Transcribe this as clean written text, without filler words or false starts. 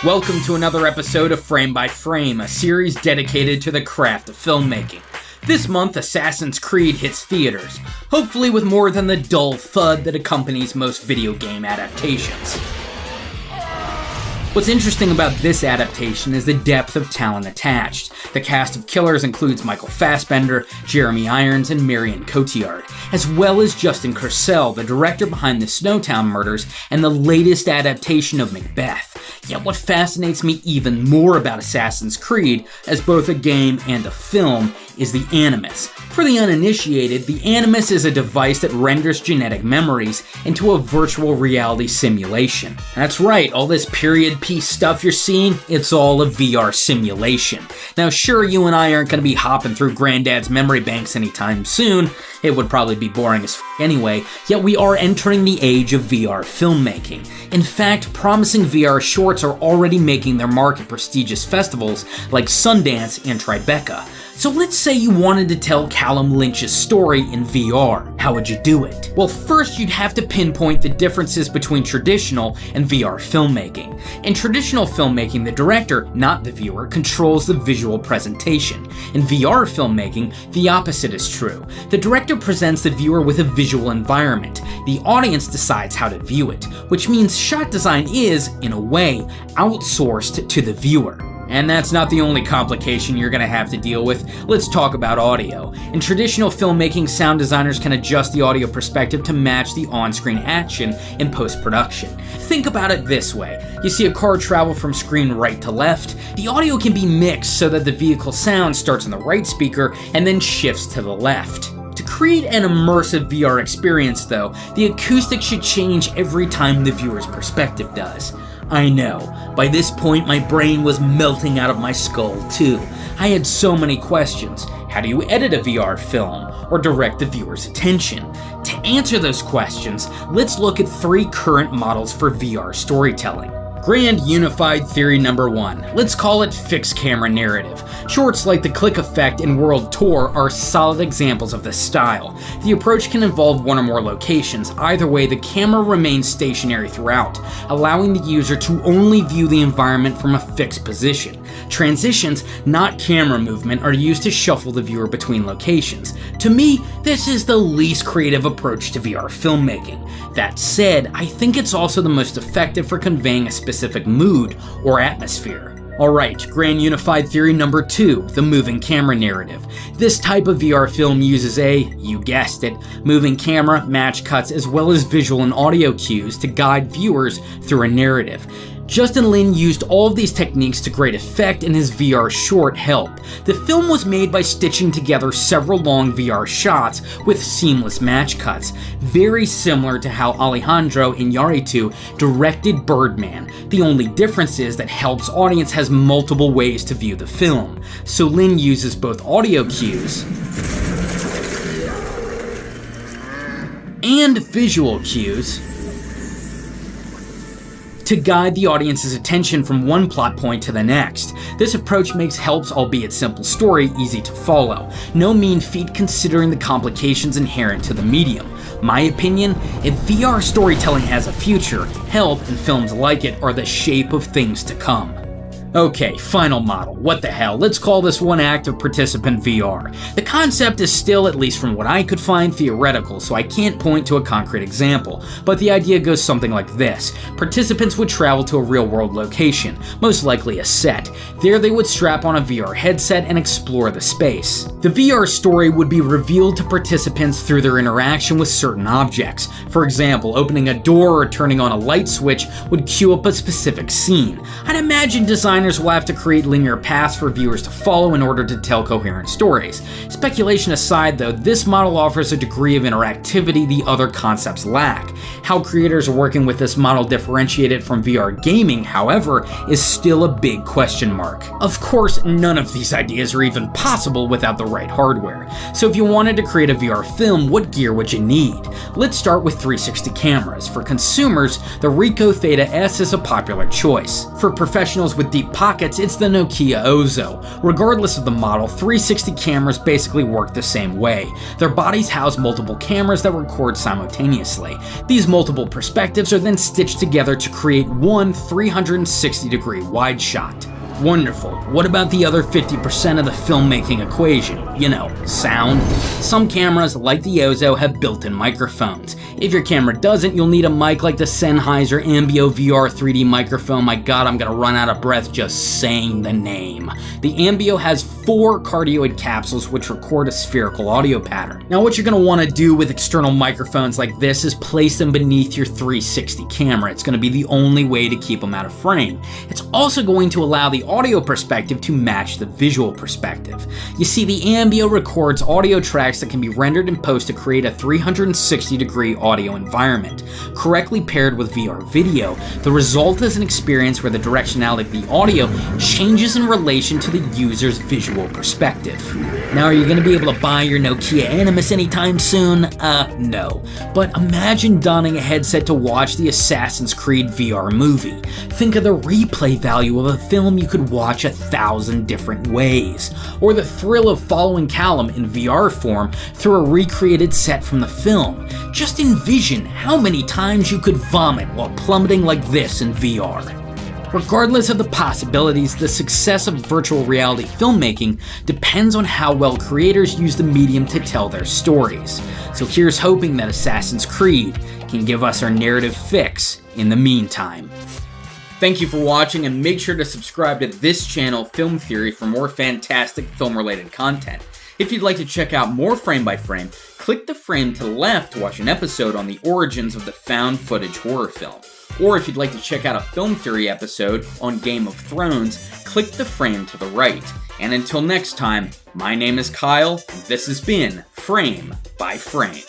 Welcome to another episode of Frame by Frame, a series dedicated to the craft of filmmaking. This month, Assassin's Creed hits theaters, hopefully with more than the dull thud that accompanies most video game adaptations. What's interesting about this adaptation is the depth of talent attached. The cast of killers includes Michael Fassbender, Jeremy Irons, and Marion Cotillard, as well as Justin Kurzel, the director behind the Snowtown Murders and the latest adaptation of Macbeth. Yet what fascinates me even more about Assassin's Creed, as both a game and a film, is the Animus. For the uninitiated, the Animus is a device that renders genetic memories into a virtual reality simulation. That's right, all this period piece stuff you're seeing, it's all a VR simulation. Now sure, you and I aren't going to be hopping through Granddad's memory banks anytime soon, it would probably be boring as anyway, yet we are entering the age of VR filmmaking. In fact, promising VR shorts are already making their mark at prestigious festivals like Sundance and Tribeca. So let's say you wanted to tell Callum Lynch's story in VR. How would you do it? Well, first you'd have to pinpoint the differences between traditional and VR filmmaking. In traditional filmmaking, the director, not the viewer, controls the visual presentation. In VR filmmaking, the opposite is true. The director presents the viewer with a visual environment. The audience decides how to view it, which means shot design is, in a way, outsourced to the viewer. And that's not the only complication you're going to have to deal with. Let's talk about audio. In traditional filmmaking, sound designers can adjust the audio perspective to match the on-screen action in post-production. Think about it this way. You see a car travel from screen right to left. The audio can be mixed so that the vehicle sound starts on the right speaker and then shifts to the left. To create an immersive VR experience, though, the acoustics should change every time the viewer's perspective does. I know, by this point my brain was melting out of my skull too. I had so many questions. How do you edit a VR film or direct the viewer's attention? To answer those questions, let's look at 3 current models for VR storytelling. Grand Unified Theory number 1. Let's call it fixed camera narrative. Shorts like The Click Effect and World Tour are solid examples of this style. The approach can involve one or more locations. Either way, the camera remains stationary throughout, allowing the user to only view the environment from a fixed position. Transitions, not camera movement, are used to shuffle the viewer between locations. To me, this is the least creative approach to VR filmmaking. That said, I think it's also the most effective for conveying a specific mood or atmosphere. Alright, Grand Unified Theory number 2, the moving camera narrative. This type of VR film uses you guessed it, moving camera, match cuts, as well as visual and audio cues to guide viewers through a narrative. Justin Lin used all of these techniques to great effect in his VR short Help. The film was made by stitching together several long VR shots with seamless match cuts, very similar to how Alejandro Iñárritu directed Birdman. The only difference is that Help's audience has multiple ways to view the film, so Lin uses both audio cues and visual cues to guide the audience's attention from one plot point to the next. This approach makes Help's albeit simple story easy to follow. No mean feat considering the complications inherent to the medium. My opinion, if VR storytelling has a future, Help and films like it are the shape of things to come. Okay, final model. What the hell? Let's call this one active participant VR. The concept is still, at least from what I could find, theoretical, so I can't point to a concrete example, but the idea goes something like this. Participants would travel to a real-world location, most likely a set. There they would strap on a VR headset and explore the space. The VR story would be revealed to participants through their interaction with certain objects. For example, opening a door or turning on a light switch would cue up a specific scene. I'd imagine designers will have to create linear paths for viewers to follow in order to tell coherent stories. Speculation aside though, this model offers a degree of interactivity the other concepts lack. How creators are working with this model differentiated from VR gaming, however, is still a big question mark. Of course, none of these ideas are even possible without the right hardware. So if you wanted to create a VR film, what gear would you need? Let's start with 360 cameras. For consumers, the Ricoh Theta S is a popular choice. For professionals with deep pockets, it's the Nokia Ozo. Regardless of the model, 360 cameras basically work the same way. Their bodies house multiple cameras that record simultaneously. These multiple perspectives are then stitched together to create one 360-degree wide shot. Wonderful. What about the other 50% of the filmmaking equation? You know, sound. Some cameras, like the Ozo, have built-in microphones. If your camera doesn't, you'll need a mic like the Sennheiser Ambio VR 3D microphone. My god, I'm gonna run out of breath just saying the name. The Ambio has 4 cardioid capsules which record a spherical audio pattern. Now what you're gonna wanna do with external microphones like this is place them beneath your 360 camera. It's gonna be the only way to keep them out of frame. It's also going to allow the audio perspective to match the visual perspective. You see, the Ambio records audio tracks that can be rendered in post to create a 360-degree audio environment. Correctly paired with VR video, the result is an experience where the directionality of the audio changes in relation to the user's visual perspective. Now, are you going to be able to buy your Nokia Animus anytime soon? No. But imagine donning a headset to watch the Assassin's Creed VR movie. Think of the replay value of a film you could watch 1,000 different ways. Or the thrill of following Callum in VR form through a recreated set from the film. Just envision how many times you could vomit while plummeting like this in VR. Regardless of the possibilities, the success of virtual reality filmmaking depends on how well creators use the medium to tell their stories. So here's hoping that Assassin's Creed can give us our narrative fix in the meantime. Thank you for watching, and make sure to subscribe to this channel, Film Theory, for more fantastic film-related content. If you'd like to check out more Frame by Frame, click the frame to the left to watch an episode on the origins of the found footage horror film. Or if you'd like to check out a Film Theory episode on Game of Thrones, click the frame to the right. And until next time, my name is Kyle, and this has been Frame by Frame.